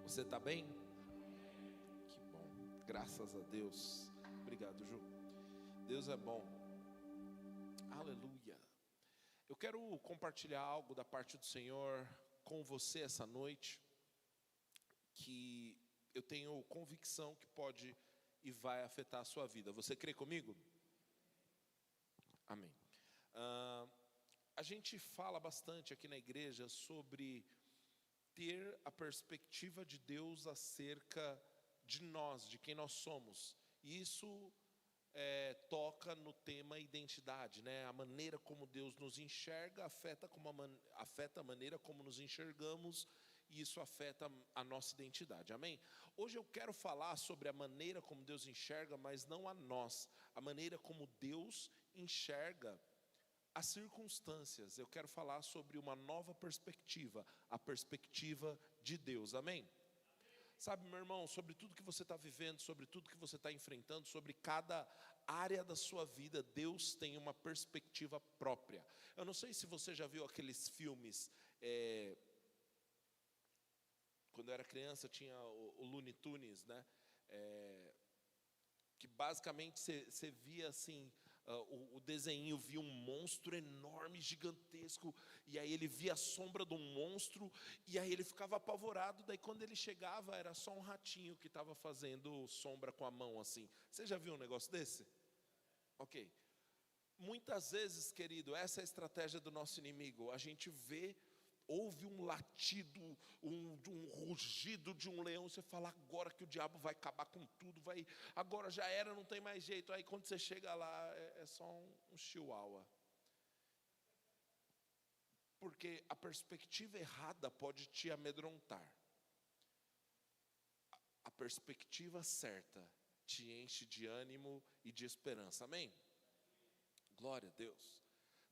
Você está bem? Que bom, graças a Deus. Obrigado, Ju. Deus é bom. Aleluia. Eu quero compartilhar algo da parte do Senhor com você essa noite, que eu tenho convicção que pode e vai afetar a sua vida. Você crê comigo? Amém. A gente fala bastante aqui na igreja sobre ter a perspectiva de Deus acerca de nós, de quem nós somos. E isso toca no tema identidade, né? A maneira como Deus nos enxerga afeta a maneira como nos enxergamos, e isso afeta a nossa identidade, amém? Hoje eu quero falar sobre a maneira como Deus enxerga, mas não a nós, a maneira como Deus enxerga as circunstâncias. Eu quero falar sobre uma nova perspectiva, a perspectiva de Deus, amém? Sabe, meu irmão, sobre tudo que você está vivendo, sobre tudo que você está enfrentando, sobre cada área da sua vida, Deus tem uma perspectiva própria. Eu não sei se você já viu aqueles filmes, quando eu era criança tinha o Looney Tunes, né? Que basicamente você via assim, o desenho via um monstro enorme, gigantesco, e aí ele via a sombra de um monstro, e aí ele ficava apavorado. Daí quando ele chegava era só um ratinho que estava fazendo sombra com a mão assim. Você já viu um negócio desse? Ok. Muitas vezes, querido, essa é a estratégia do nosso inimigo. A gente ouve um latido, um rugido de um leão, você fala, agora que o diabo vai acabar com tudo, agora já era, não tem mais jeito. Aí quando você chega lá, é só um chihuahua. Porque a perspectiva errada pode te amedrontar. A perspectiva certa te enche de ânimo e de esperança, amém? Glória a Deus.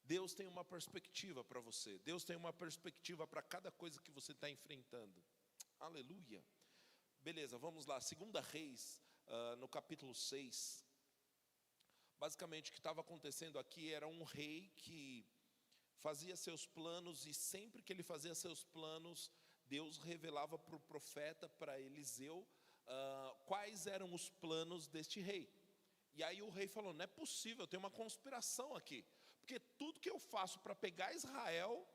Deus tem uma perspectiva para você. Deus tem uma perspectiva para cada coisa que você está enfrentando. Aleluia. Beleza, vamos lá. 2 Reis, no capítulo 6. Basicamente o que estava acontecendo aqui era um rei que fazia seus planos, e sempre que ele fazia seus planos, Deus revelava para o profeta, para Eliseu, quais eram os planos deste rei. E aí o rei falou, não é possível, tem uma conspiração aqui, porque tudo que eu faço para pegar Israel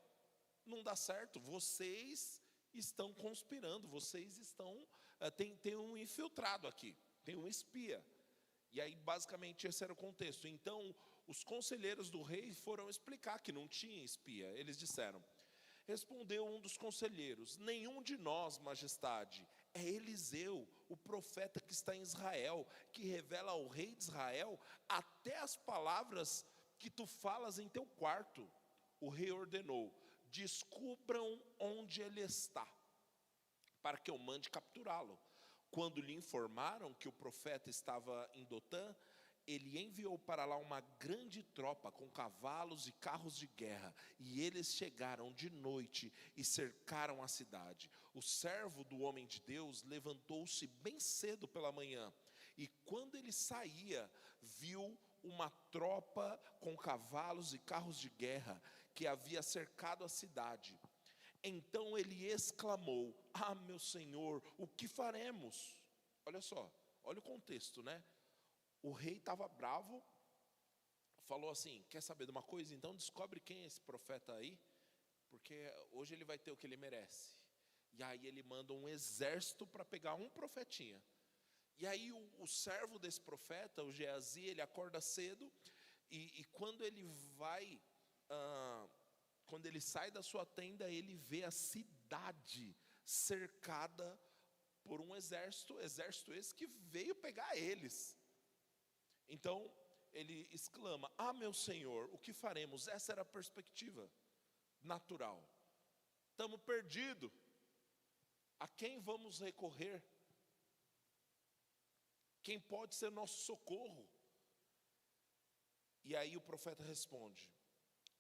não dá certo. Vocês estão conspirando, vocês estão, tem um infiltrado aqui, tem um espia. E aí basicamente esse era o contexto. Então os conselheiros do rei foram explicar que não tinha espia. Eles disseram, respondeu um dos conselheiros, nenhum de nós, majestade, é Eliseu, o profeta que está em Israel, que revela ao rei de Israel até as palavras que tu falas em teu quarto. O rei ordenou, descubram onde ele está, para que eu mande capturá-lo. Quando lhe informaram que o profeta estava em Dotã, ele enviou para lá uma grande tropa com cavalos e carros de guerra, e eles chegaram de noite e cercaram a cidade. O servo do homem de Deus levantou-se bem cedo pela manhã, e quando ele saía, viu uma tropa com cavalos e carros de guerra que havia cercado a cidade. Então ele exclamou, meu senhor, o que faremos? Olha só, olha o contexto, né? O rei estava bravo, falou assim, quer saber de uma coisa? Então descobre quem é esse profeta aí, porque hoje ele vai ter o que ele merece. E aí ele manda um exército para pegar um profetinha. E aí o servo desse profeta, o Geazi, ele acorda cedo, e quando ele vai, quando ele sai da sua tenda, ele vê a cidade cercada por um exército esse que veio pegar eles. Então ele exclama, meu senhor, o que faremos? Essa era a perspectiva natural. Estamos perdidos. A quem vamos recorrer? Quem pode ser nosso socorro? E aí o profeta responde,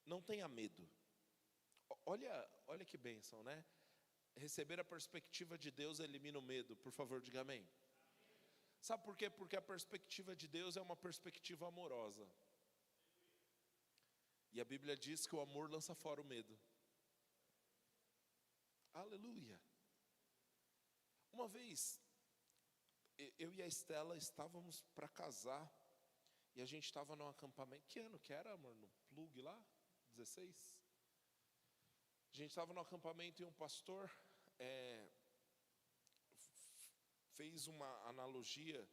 não tenha medo. Olha que bênção, né? Receber a perspectiva de Deus elimina o medo. Por favor, diga amém. Sabe por quê? Porque a perspectiva de Deus é uma perspectiva amorosa. E a Bíblia diz que o amor lança fora o medo. Aleluia. Uma vez, eu e a Estela estávamos para casar, e a gente estava num acampamento. Que ano que era, amor? No Plug lá? 16? A gente estava no acampamento e um pastor fez uma analogia.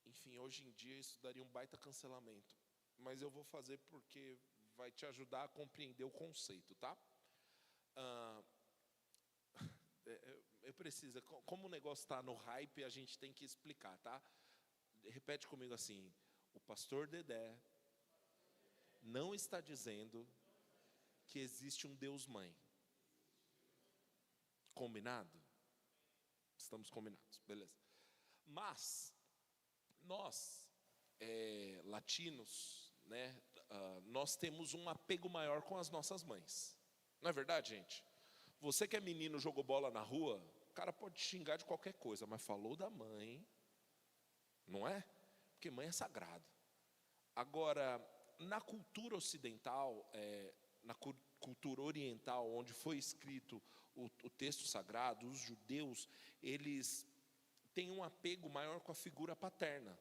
Enfim, hoje em dia isso daria um baita cancelamento, mas eu vou fazer porque vai te ajudar a compreender o conceito, tá? Eu preciso, como o negócio está no hype, a gente tem que explicar, tá? Repete comigo assim: o pastor Dedé não está dizendo que existe um Deus mãe. Combinado? Estamos combinados, beleza. Mas nós, latinos, né, nós temos um apego maior com as nossas mães. Não é verdade, gente? Você que é menino, jogou bola na rua, o cara pode xingar de qualquer coisa, mas falou da mãe, não é? Porque mãe é sagrado. Agora, na cultura ocidental, na cultura oriental, onde foi escrito o texto sagrado, os judeus, eles têm um apego maior com a figura paterna,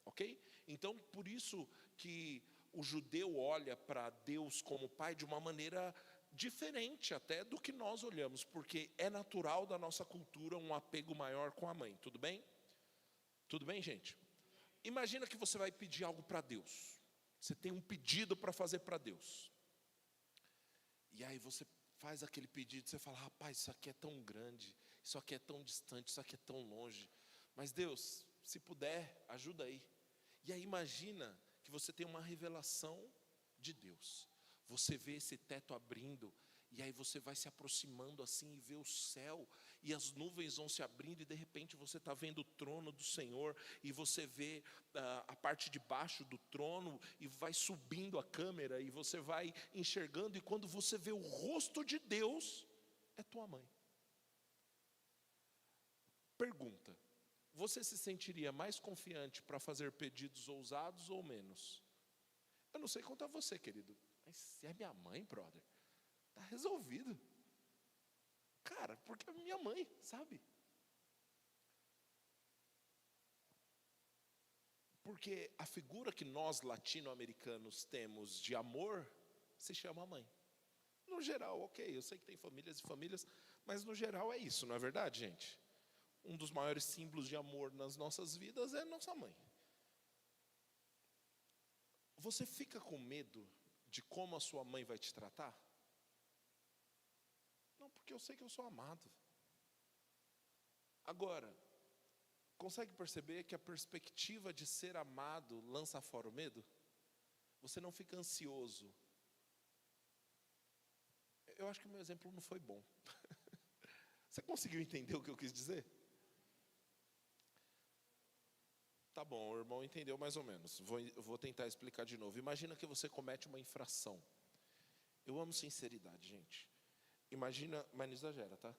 ok? Então, por isso que o judeu olha para Deus como pai de uma maneira diferente até do que nós olhamos, porque é natural da nossa cultura um apego maior com a mãe, tudo bem? Tudo bem, gente? Imagina que você vai pedir algo para Deus, você tem um pedido para fazer para Deus, e aí você faz aquele pedido, você fala: rapaz, isso aqui é tão grande, isso aqui é tão distante, isso aqui é tão longe, mas Deus, se puder, ajuda aí. E aí imagina que você tem uma revelação de Deus, você vê esse teto abrindo, e aí você vai se aproximando assim e vê o céu, e as nuvens vão se abrindo, e de repente você está vendo o trono do Senhor, e você vê a parte de baixo do trono, e vai subindo a câmera, e você vai enxergando, e quando você vê o rosto de Deus, é tua mãe. Pergunta: você se sentiria mais confiante para fazer pedidos ousados ou menos? Eu não sei quanto a você, querido, mas se é minha mãe, brother, está resolvido. Cara, porque é minha mãe, sabe? Porque a figura que nós latino-americanos temos de amor se chama mãe. No geral, ok, eu sei que tem famílias e famílias, mas no geral é isso, não é verdade, gente? Um dos maiores símbolos de amor nas nossas vidas é nossa mãe. Você fica com medo de como a sua mãe vai te tratar? Não, porque eu sei que eu sou amado. Agora, consegue perceber que a perspectiva de ser amado lança fora o medo? Você não fica ansioso. Eu acho que o meu exemplo não foi bom. Você conseguiu entender o que eu quis dizer? Tá bom, o irmão entendeu mais ou menos. Vou tentar explicar de novo. Imagina que você comete uma infração. Eu amo sinceridade, gente. Imagina, mas não exagera, tá?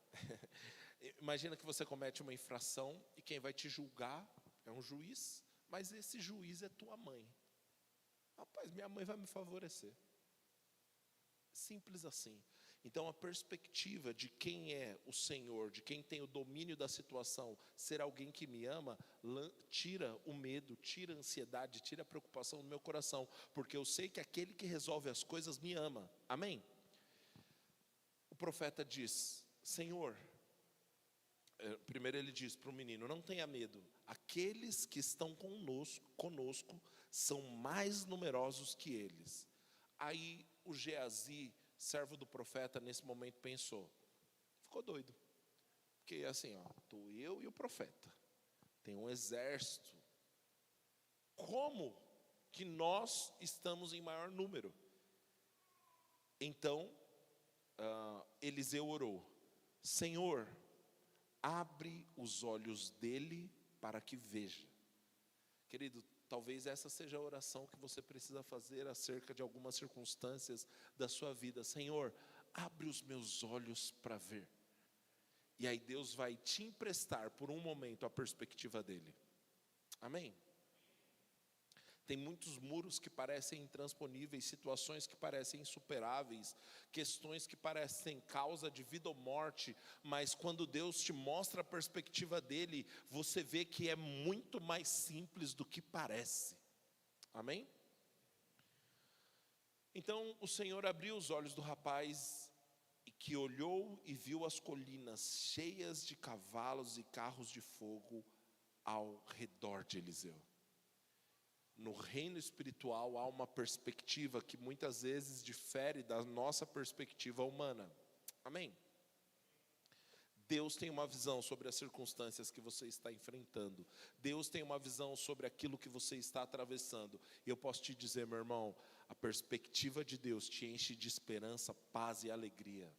Imagina que você comete uma infração e quem vai te julgar é um juiz, mas esse juiz é tua mãe. Rapaz, minha mãe vai me favorecer. Simples assim. Então a perspectiva de quem é o Senhor, de quem tem o domínio da situação, ser alguém que me ama, tira o medo, tira a ansiedade, tira a preocupação do meu coração, porque eu sei que aquele que resolve as coisas me ama. Amém? O profeta diz: Senhor, primeiro ele diz para o menino: não tenha medo, aqueles que estão conosco são mais numerosos que eles. Aí o Geazi, servo do profeta, nesse momento pensou, ficou doido, porque assim, estou eu e o profeta, tem um exército, como que nós estamos em maior número? Então Eliseu orou: Senhor, abre os olhos dele para que veja. Querido, talvez essa seja a oração que você precisa fazer acerca de algumas circunstâncias da sua vida. Senhor, abre os meus olhos para ver. E aí Deus vai te emprestar por um momento a perspectiva dele. Amém? Tem muitos muros que parecem intransponíveis, situações que parecem insuperáveis, questões que parecem causa de vida ou morte, mas quando Deus te mostra a perspectiva dele, você vê que é muito mais simples do que parece. Amém? Então o Senhor abriu os olhos do rapaz, que olhou e viu as colinas cheias de cavalos e carros de fogo ao redor de Eliseu. No reino espiritual há uma perspectiva que muitas vezes difere da nossa perspectiva humana. Amém? Deus tem uma visão sobre as circunstâncias que você está enfrentando. Deus tem uma visão sobre aquilo que você está atravessando. E eu posso te dizer, meu irmão, a perspectiva de Deus te enche de esperança, paz e alegria.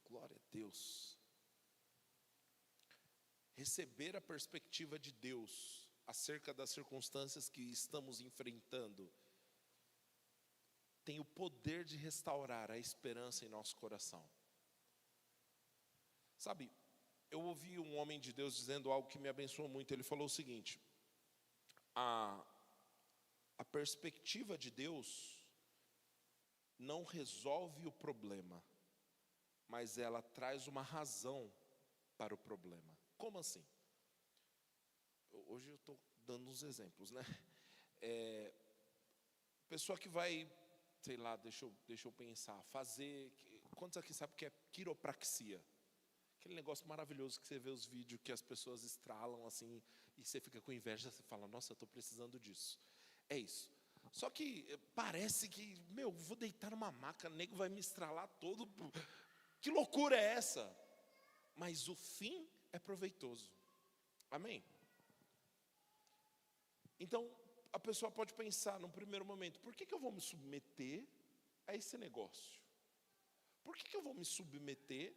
Glória a Deus. Receber a perspectiva de Deus acerca das circunstâncias que estamos enfrentando tem o poder de restaurar a esperança em nosso coração. Sabe, eu ouvi um homem de Deus dizendo algo que me abençoou muito. Ele falou o seguinte: a perspectiva de Deus não resolve o problema, mas ela traz uma razão para o problema. Como assim? Hoje eu estou dando uns exemplos, né? Pessoa que vai, sei lá, deixa eu pensar, fazer, quantos aqui sabem o que é quiropraxia? Aquele negócio maravilhoso que você vê os vídeos que as pessoas estralam assim, e você fica com inveja, você fala, nossa, eu estou precisando disso. É isso. Só que parece que, vou deitar numa maca, o nego vai me estralar todo. Que loucura é essa? Mas o fim é proveitoso. Amém? Então, a pessoa pode pensar num primeiro momento, por que eu vou me submeter a esse negócio? Por que eu vou me submeter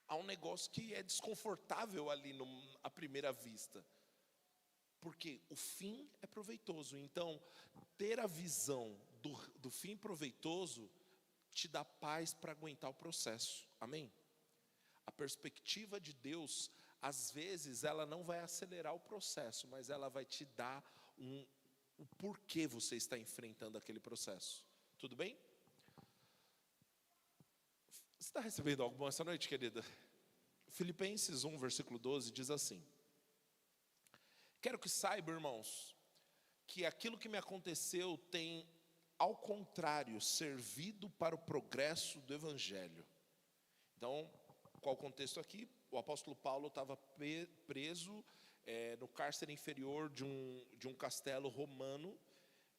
a um negócio que é desconfortável ali à primeira vista? Porque o fim é proveitoso. Então, ter a visão do fim proveitoso te dá paz para aguentar o processo. Amém? A perspectiva de Deus, às vezes, ela não vai acelerar o processo, mas ela vai te dar o porquê você está enfrentando aquele processo. Tudo bem? Você está recebendo algo bom essa noite, querida? Filipenses 1, versículo 12, diz assim: quero que saiba, irmãos, que aquilo que me aconteceu tem, ao contrário, servido para o progresso do Evangelho. Então, qual o contexto aqui? O apóstolo Paulo estava preso no cárcere inferior de um castelo romano,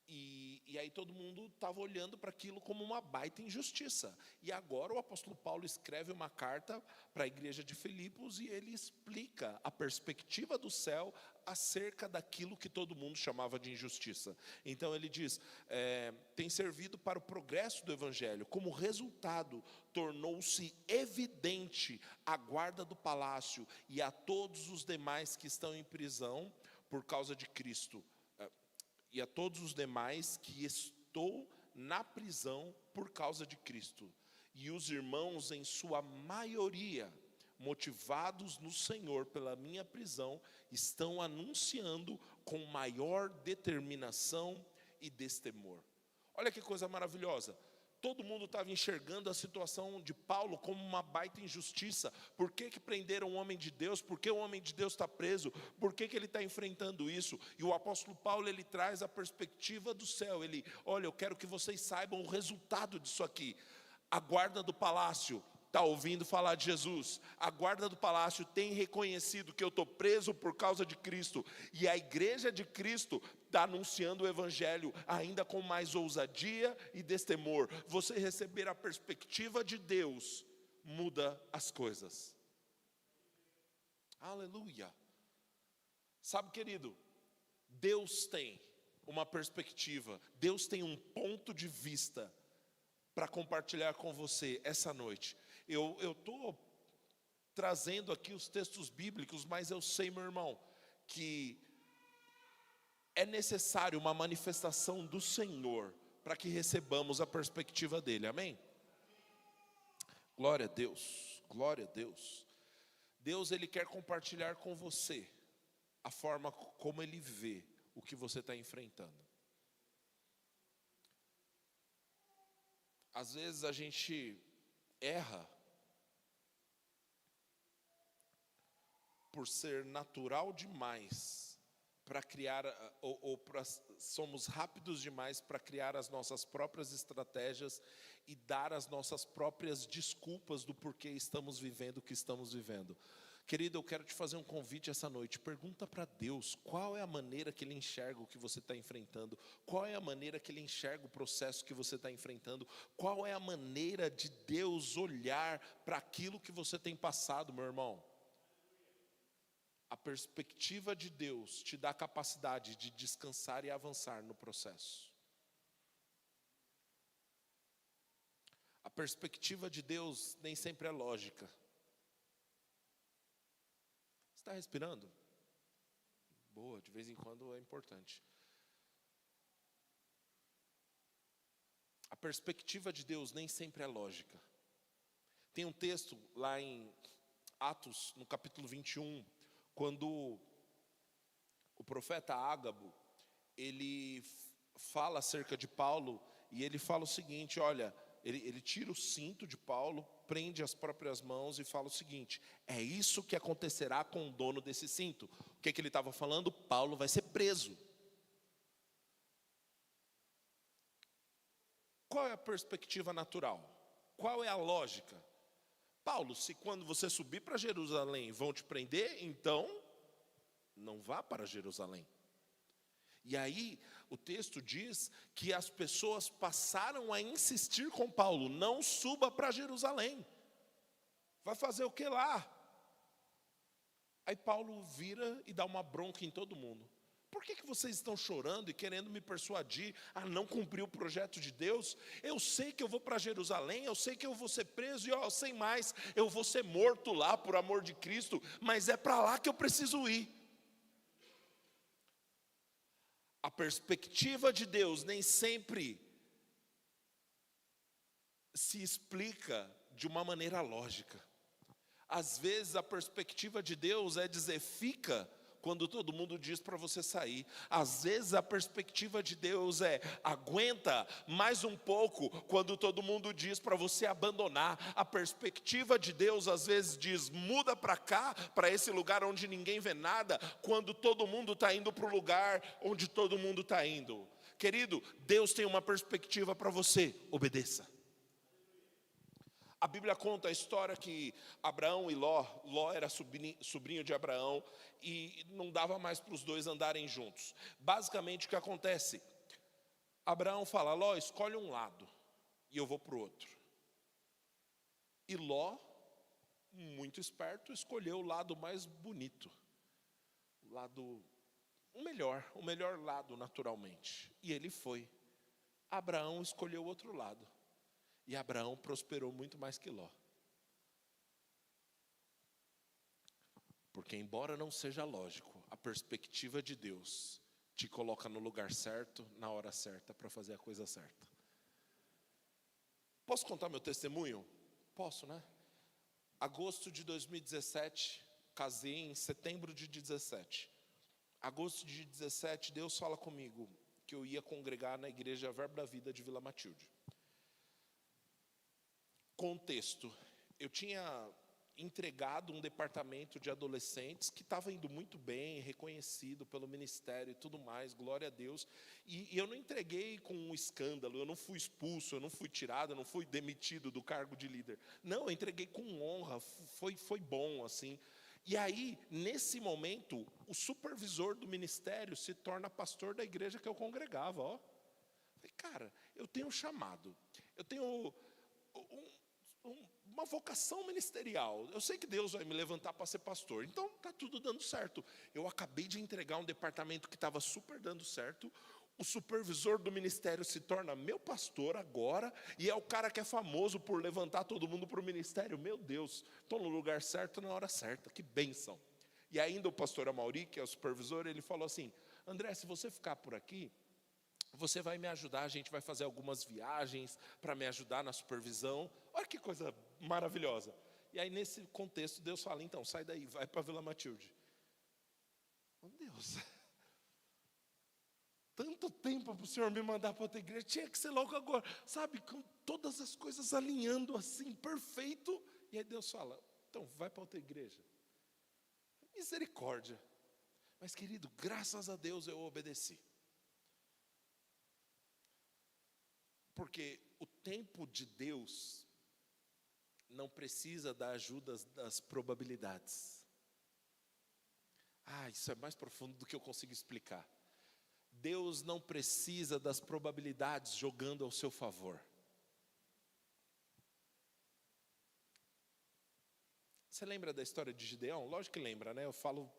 e aí todo mundo estava olhando para aquilo como uma baita injustiça. E agora o apóstolo Paulo escreve uma carta para a igreja de Filipos e ele explica a perspectiva do céu acerca daquilo que todo mundo chamava de injustiça. Então ele diz, tem servido para o progresso do evangelho. Como resultado, tornou-se evidente à guarda do palácio e a todos os demais que estão em prisão por causa de Cristo. E a todos os demais que estou na prisão por causa de Cristo. E os irmãos, em sua maioria, motivados no Senhor pela minha prisão, estão anunciando com maior determinação e destemor. Olha que coisa maravilhosa. Todo mundo estava enxergando a situação de Paulo como uma baita injustiça. Por que prenderam o homem de Deus? Por que o homem de Deus está preso? Por que ele está enfrentando isso? E o apóstolo Paulo, ele traz a perspectiva do céu. Ele, olha, eu quero que vocês saibam o resultado disso aqui. A guarda do palácio está ouvindo falar de Jesus. A guarda do palácio tem reconhecido que eu estou preso por causa de Cristo. E a igreja de Cristo está anunciando o evangelho ainda com mais ousadia e destemor. Você receber a perspectiva de Deus muda as coisas. Aleluia. Sabe, querido, Deus tem uma perspectiva, Deus tem um ponto de vista para compartilhar com você essa noite. Eu estou trazendo aqui os textos bíblicos, mas eu sei, meu irmão, que é necessário uma manifestação do Senhor para que recebamos a perspectiva dele, amém? Glória a Deus, glória a Deus. Deus, ele quer compartilhar com você a forma como ele vê o que você está enfrentando. Às vezes a gente erra por ser natural demais para criar, somos rápidos demais para criar as nossas próprias estratégias e dar as nossas próprias desculpas do porquê estamos vivendo o que estamos vivendo. Querido, eu quero te fazer um convite essa noite. Pergunta para Deus qual é a maneira que Ele enxerga o que você está enfrentando. Qual é a maneira que Ele enxerga o processo que você está enfrentando. Qual é a maneira de Deus olhar para aquilo que você tem passado, meu irmão. A perspectiva de Deus te dá a capacidade de descansar e avançar no processo. A perspectiva de Deus nem sempre é lógica. Está respirando? Boa, de vez em quando é importante. A perspectiva de Deus nem sempre é lógica. Tem um texto lá em Atos, no capítulo 21, quando o profeta Ágabo, ele fala acerca de Paulo, e ele fala o seguinte, olha, ele tira o cinto de Paulo, prende as próprias mãos e fala o seguinte, é isso que acontecerá com o dono desse cinto. O que ele estava falando? Paulo vai ser preso. Qual é a perspectiva natural? Qual é a lógica? Paulo, se quando você subir para Jerusalém vão te prender, então não vá para Jerusalém. E aí o texto diz que as pessoas passaram a insistir com Paulo, não suba para Jerusalém. Vai fazer o que lá? Aí Paulo vira e dá uma bronca em todo mundo. Por que vocês estão chorando e querendo me persuadir a não cumprir o projeto de Deus? Eu sei que eu vou para Jerusalém, eu sei que eu vou ser preso e eu sei mais, eu vou ser morto lá por amor de Cristo, mas é para lá que eu preciso ir. A perspectiva de Deus nem sempre se explica de uma maneira lógica. Às vezes a perspectiva de Deus é dizer fica quando todo mundo diz para você sair. Às vezes a perspectiva de Deus é aguenta mais um pouco quando todo mundo diz para você abandonar. A perspectiva de Deus às vezes diz muda para cá, para esse lugar onde ninguém vê nada, quando todo mundo está indo para o lugar onde todo mundo está indo. Querido, Deus tem uma perspectiva para você, obedeça. A Bíblia conta a história que Abraão e Ló era sobrinho de Abraão e não dava mais para os dois andarem juntos. Basicamente o que acontece? Abraão fala, Ló, escolhe um lado e eu vou para o outro. E Ló, muito esperto, escolheu o lado mais bonito. O melhor lado naturalmente. E ele foi. Abraão escolheu o outro lado. E Abraão prosperou muito mais que Ló. Porque embora não seja lógico, a perspectiva de Deus te coloca no lugar certo, na hora certa, para fazer a coisa certa. Posso contar meu testemunho? Posso, né? Agosto de 2017, casei em setembro de 17. Agosto de 17, Deus fala comigo que eu ia congregar na igreja Verbo da Vida de Vila Matilde. Contexto, eu tinha entregado um departamento de adolescentes que estava indo muito bem, reconhecido pelo ministério e tudo mais, glória a Deus. E eu não entreguei com um escândalo, eu não fui expulso, eu não fui tirado, eu não fui demitido do cargo de líder. Não, eu entreguei com honra, foi bom assim. E aí, nesse momento, o supervisor do ministério se torna pastor da igreja que eu congregava. Ó. Falei, cara, eu tenho um chamado, eu tenho uma vocação ministerial. Eu sei que Deus vai me levantar para ser pastor. Então está tudo dando certo. Eu acabei de entregar um departamento que estava super dando certo. O supervisor do ministério se torna meu pastor agora. E é o cara que é famoso por levantar todo mundo para o ministério. Meu Deus, estou no lugar certo na hora certa. Que bênção. E ainda o pastor Amauri, que é o supervisor, ele falou assim, André, se você ficar por aqui, você vai me ajudar, a gente vai fazer algumas viagens para me ajudar na supervisão. Olha que coisa maravilhosa. E aí nesse contexto Deus fala, então sai daí, vai para Vila Matilde. Oh, Deus. tanto tempo para o Senhor me mandar para outra igreja, tinha que ser logo agora, sabe, com todas as coisas alinhando assim, perfeito. E aí Deus fala, então vai para outra igreja. Misericórdia. Mas querido, graças a Deus eu obedeci. Porque o tempo de Deus não precisa da ajuda das probabilidades. Isso é mais profundo do que eu consigo explicar. Deus não precisa das probabilidades jogando ao seu favor. Você lembra da história de Gideão? Lógico que lembra, né? Eu falo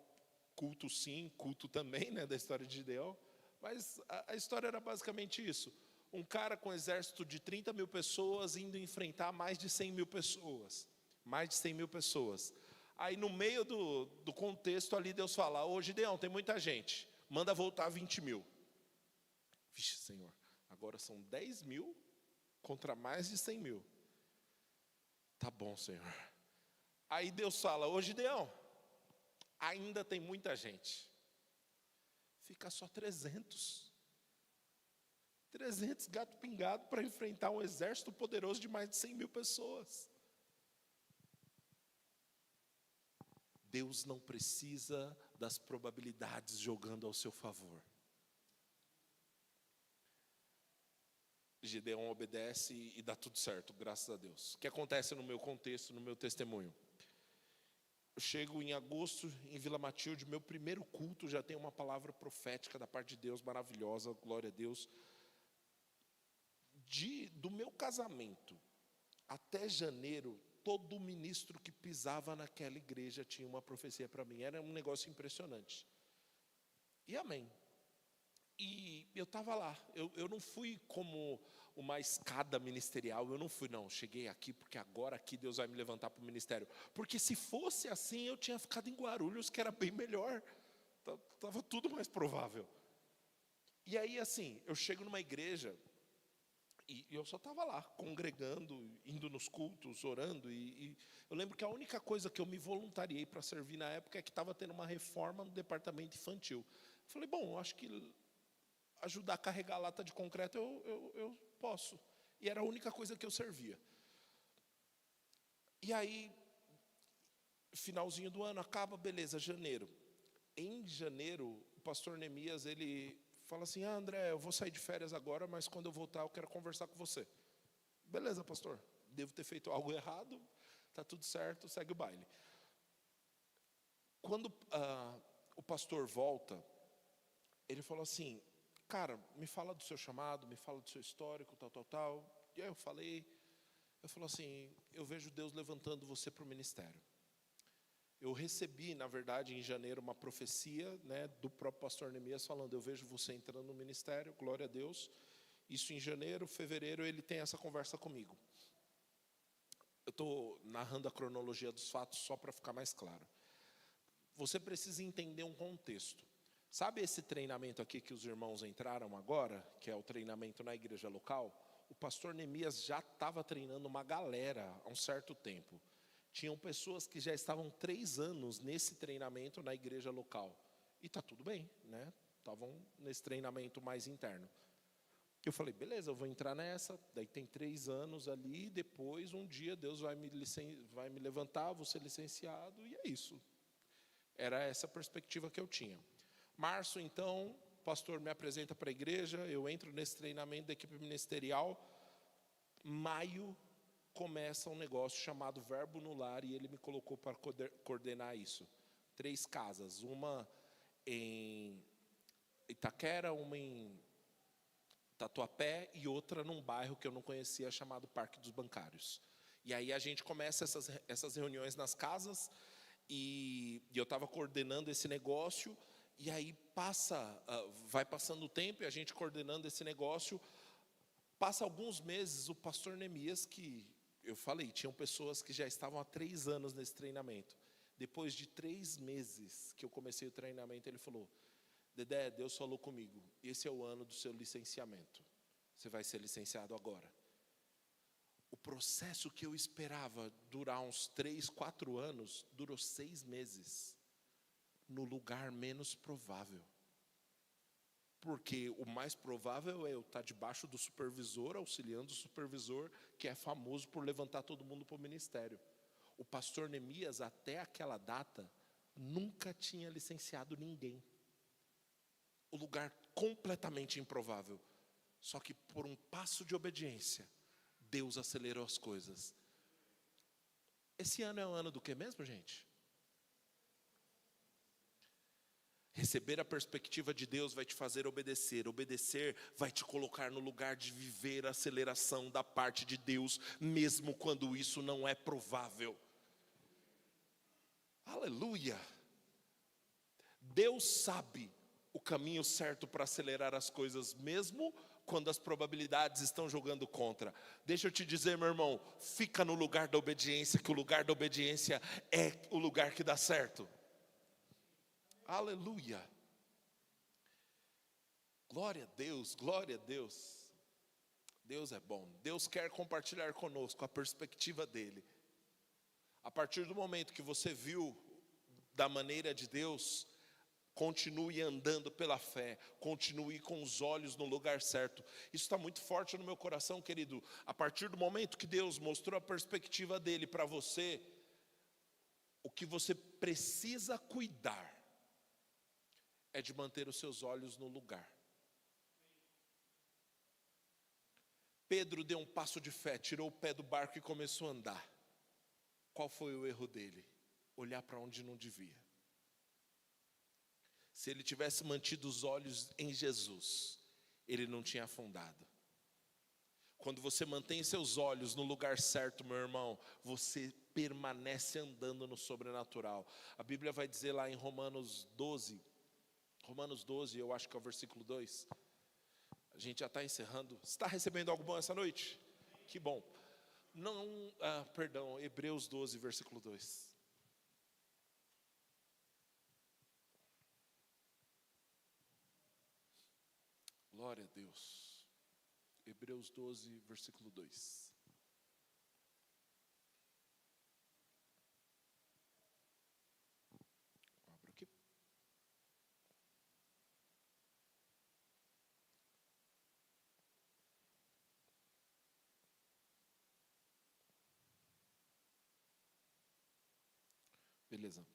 culto sim, culto também, né? Da história de Gideão. Mas a história era basicamente isso. Um cara com um exército de 30 mil pessoas indo enfrentar mais de 100 mil pessoas. Mais de 100 mil pessoas. Aí no meio do contexto ali Deus fala, ô Gideão, tem muita gente, manda voltar 20 mil. Vixe, Senhor, agora são 10 mil contra mais de 100 mil. Tá bom, Senhor. Aí Deus fala, ô Gideão, ainda tem muita gente. Fica só 300. 300 gato pingado para enfrentar um exército poderoso de mais de 100 mil pessoas. Deus não precisa das probabilidades jogando ao seu favor. Gideão obedece e dá tudo certo, graças a Deus. O que acontece no meu contexto, no meu testemunho? Eu chego em agosto em Vila Matilde, meu primeiro culto, já tem uma palavra profética da parte de Deus, maravilhosa, glória a Deus. Do meu casamento até janeiro, todo ministro que pisava naquela igreja tinha uma profecia para mim. Era um negócio impressionante. E amém. E eu estava lá. Eu não fui como uma escada ministerial. Eu não fui, não. Cheguei aqui porque agora aqui Deus vai me levantar para o ministério. Porque se fosse assim, eu tinha ficado em Guarulhos, que era bem melhor. Estava tudo mais provável. E aí, assim, eu chego numa igreja e eu só estava lá, congregando, indo nos cultos, orando. E eu lembro que a única coisa que eu me voluntariei para servir na época é que estava tendo uma reforma no departamento infantil. Eu falei, bom, eu acho que ajudar a carregar lata de concreto eu posso. E era a única coisa que eu servia. E aí, finalzinho do ano, acaba, beleza, janeiro. Em janeiro, o pastor Neemias, ele fala assim, André, eu vou sair de férias agora, mas quando eu voltar eu quero conversar com você. Beleza, pastor, devo ter feito algo errado, está tudo certo, segue o baile. Quando o pastor volta, ele falou assim, cara, me fala do seu chamado, me fala do seu histórico, tal. E aí eu falei assim, eu vejo Deus levantando você para o ministério. Eu recebi, na verdade, em janeiro, uma profecia, né, do próprio pastor Neemias falando, eu vejo você entrando no ministério, glória a Deus. Isso em janeiro, fevereiro, ele tem essa conversa comigo. Eu estou narrando a cronologia dos fatos só para ficar mais claro. Você precisa entender um contexto. Sabe esse treinamento aqui que os irmãos entraram agora, que é o treinamento na igreja local? O pastor Neemias já estava treinando uma galera há um certo tempo. Tinham pessoas que já estavam 3 anos nesse treinamento na igreja local. E está tudo bem, né? Estavam nesse treinamento mais interno. Eu falei, beleza, eu vou entrar nessa. Daí tem 3 anos ali, depois um dia Deus vai me levantar, vou ser licenciado, e é isso. Era essa a perspectiva que eu tinha. Março, então, o pastor me apresenta para a igreja, eu entro nesse treinamento da equipe ministerial. Maio, começa um negócio chamado Verbo no Lar, e ele me colocou para coordenar isso. 3 casas, uma em Itaquera, uma em Tatuapé e outra num bairro que eu não conhecia, chamado Parque dos Bancários. E aí a gente começa essas reuniões nas casas, e eu estava coordenando esse negócio, e aí vai passando o tempo, e a gente coordenando esse negócio. Passa alguns meses, o pastor Neemias, que eu falei, tinham pessoas que já estavam há 3 anos nesse treinamento. Depois de 3 meses que eu comecei o treinamento, ele falou, Dedé, Deus falou comigo, esse é o ano do seu licenciamento. Você vai ser licenciado agora. O processo que eu esperava durar uns 3, 4 anos, durou 6 meses. No lugar menos provável. Porque o mais provável é eu estar debaixo do supervisor, auxiliando o supervisor, que é famoso por levantar todo mundo para o ministério. O pastor Neemias, até aquela data, nunca tinha licenciado ninguém. O lugar completamente improvável. Só que por um passo de obediência, Deus acelerou as coisas. Esse ano é o ano do que mesmo, gente? Receber a perspectiva de Deus vai te fazer obedecer. Obedecer vai te colocar no lugar de viver a aceleração da parte de Deus, mesmo quando isso não é provável. Aleluia! Deus sabe o caminho certo para acelerar as coisas, mesmo quando as probabilidades estão jogando contra. Deixa eu te dizer, meu irmão, fica no lugar da obediência, que o lugar da obediência é o lugar que dá certo. Aleluia. Glória a Deus, glória a Deus. Deus é bom. Deus quer compartilhar conosco a perspectiva dele. A partir do momento que você viu da maneira de Deus, continue andando pela fé, continue com os olhos no lugar certo. Isso está muito forte no meu coração, querido. A partir do momento que Deus mostrou a perspectiva dele para você, o que você precisa cuidar é de manter os seus olhos no lugar. Pedro deu um passo de fé, tirou o pé do barco e começou a andar. Qual foi o erro dele? Olhar para onde não devia. Se ele tivesse mantido os olhos em Jesus, ele não tinha afundado. Quando você mantém seus olhos no lugar certo, meu irmão, você permanece andando no sobrenatural. A Bíblia vai dizer lá em Romanos 12, eu acho que é o versículo 2. A gente já está encerrando. Você está recebendo algo bom essa noite? Que bom. Hebreus 12, versículo 2. Glória a Deus. Hebreus 12, versículo 2. Abro aqui. Beleza.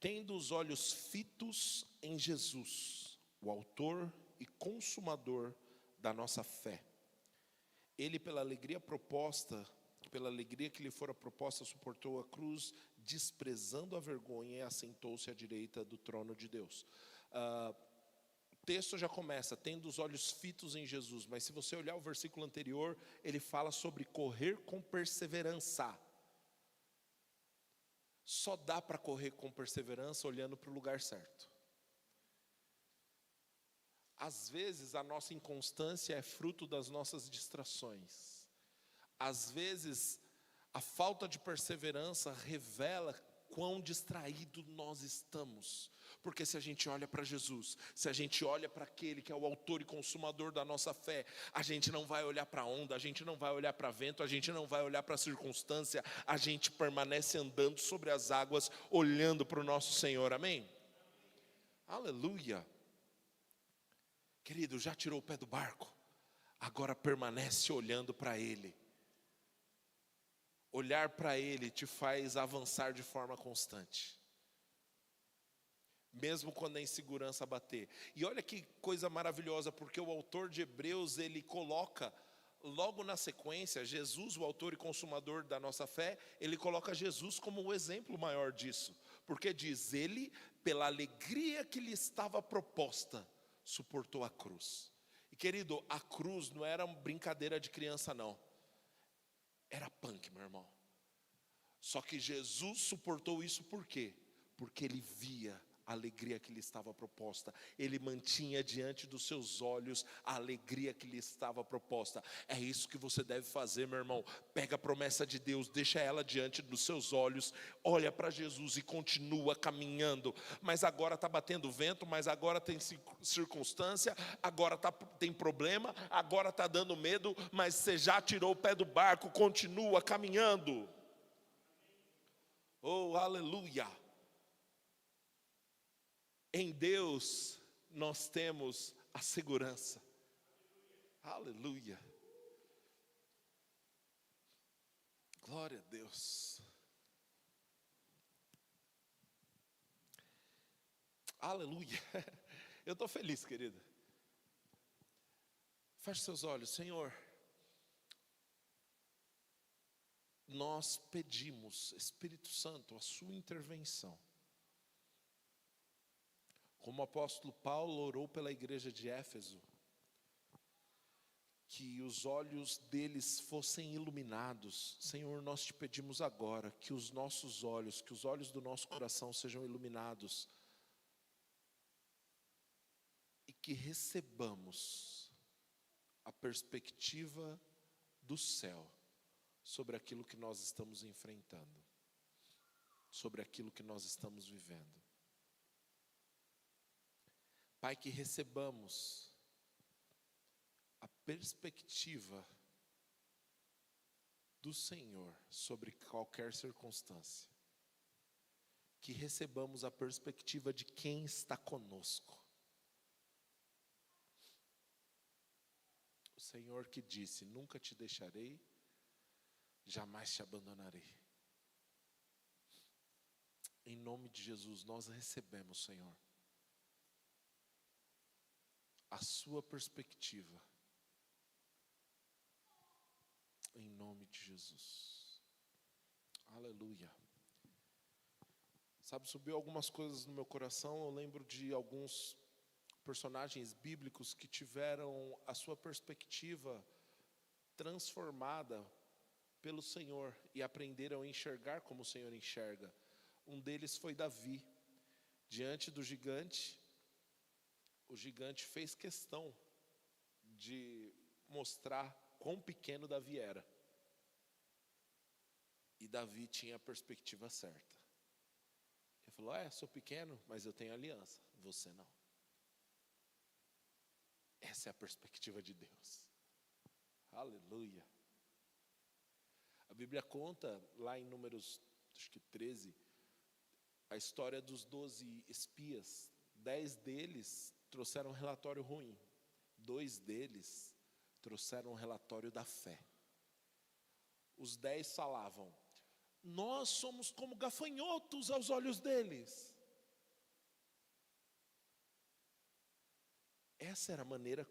Tendo os olhos fitos em Jesus, o autor e consumador da nossa fé. Ele, pela alegria que lhe fora proposta, suportou a cruz, desprezando a vergonha, e assentou-se à direita do trono de Deus. O texto já começa, tendo os olhos fitos em Jesus, mas se você olhar o versículo anterior, ele fala sobre correr com perseverança. Só dá para correr com perseverança olhando para o lugar certo. Às vezes a nossa inconstância é fruto das nossas distrações. Às vezes a falta de perseverança revela quão distraído nós estamos. Porque se a gente olha para Jesus, se a gente olha para aquele que é o autor e consumador da nossa fé, a gente não vai olhar para a onda, a gente não vai olhar para vento, a gente não vai olhar para a circunstância, a gente permanece andando sobre as águas, olhando para o nosso Senhor, amém? Aleluia! Querido, já tirou o pé do barco? Agora permanece olhando para Ele. Olhar para Ele te faz avançar de forma constante. Mesmo quando a insegurança bater. E olha que coisa maravilhosa, porque o autor de Hebreus, ele coloca, logo na sequência, Jesus, o autor e consumador da nossa fé, ele coloca Jesus como o exemplo maior disso. Porque diz, ele, pela alegria que lhe estava proposta, suportou a cruz. E querido, a cruz não era uma brincadeira de criança não. Era punk, meu irmão. Só que Jesus suportou isso por quê? Porque ele via a alegria que lhe estava proposta. Ele mantinha diante dos seus olhos a alegria que lhe estava proposta. É isso que você deve fazer, meu irmão. Pega a promessa de Deus, deixa ela diante dos seus olhos, olha para Jesus e continua caminhando. Mas agora está batendo vento, mas agora tem circunstância, agora tem problema, agora está dando medo, mas você já tirou o pé do barco, continua caminhando. Oh, aleluia! Em Deus nós temos a segurança. Aleluia. Glória a Deus. Aleluia. Eu estou feliz, querida. Feche seus olhos. Senhor, nós pedimos, Espírito Santo, a sua intervenção. Como o apóstolo Paulo orou pela igreja de Éfeso, que os olhos deles fossem iluminados. Senhor, nós te pedimos agora que os nossos olhos, que os olhos do nosso coração sejam iluminados e que recebamos a perspectiva do céu sobre aquilo que nós estamos enfrentando, sobre aquilo que nós estamos vivendo. Pai, que recebamos a perspectiva do Senhor sobre qualquer circunstância. Que recebamos a perspectiva de quem está conosco. O Senhor que disse: nunca te deixarei, jamais te abandonarei. Em nome de Jesus, nós recebemos, Senhor, a sua perspectiva. Em nome de Jesus. Aleluia. Sabe, subiu algumas coisas no meu coração. Eu lembro de alguns personagens bíblicos que tiveram a sua perspectiva transformada pelo Senhor e aprenderam a enxergar como o Senhor enxerga. Um deles foi Davi. Diante do gigante, o gigante fez questão de mostrar quão pequeno Davi era. E Davi tinha a perspectiva certa. Ele falou: sou pequeno, mas eu tenho aliança. Você não. Essa é a perspectiva de Deus. Aleluia. A Bíblia conta, lá em Números, acho que 13, a história dos 12 espias. 10 deles trouxeram um relatório ruim. 2 deles trouxeram um relatório da fé. Os 10 falavam: nós somos como gafanhotos aos olhos deles. Essa era a maneira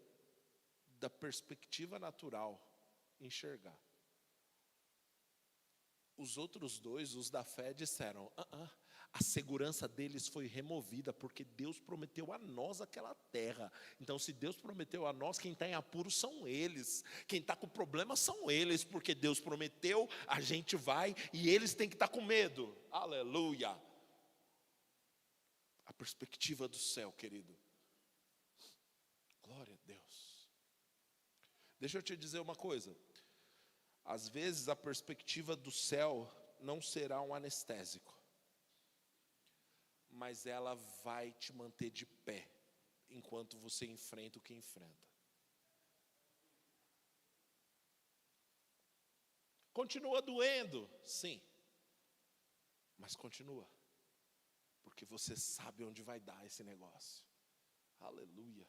da perspectiva natural enxergar. Os outros 2, os da fé, disseram: a segurança deles foi removida, porque Deus prometeu a nós aquela terra. Então, se Deus prometeu a nós, quem está em apuro são eles. Quem está com problema são eles, porque Deus prometeu, a gente vai, e eles têm que estar com medo. Aleluia. A perspectiva do céu, querido. Glória a Deus. Deixa eu te dizer uma coisa. Às vezes a perspectiva do céu não será um anestésico, mas ela vai te manter de pé enquanto você enfrenta o que enfrenta. Continua doendo, sim, mas continua, porque você sabe onde vai dar esse negócio. Aleluia.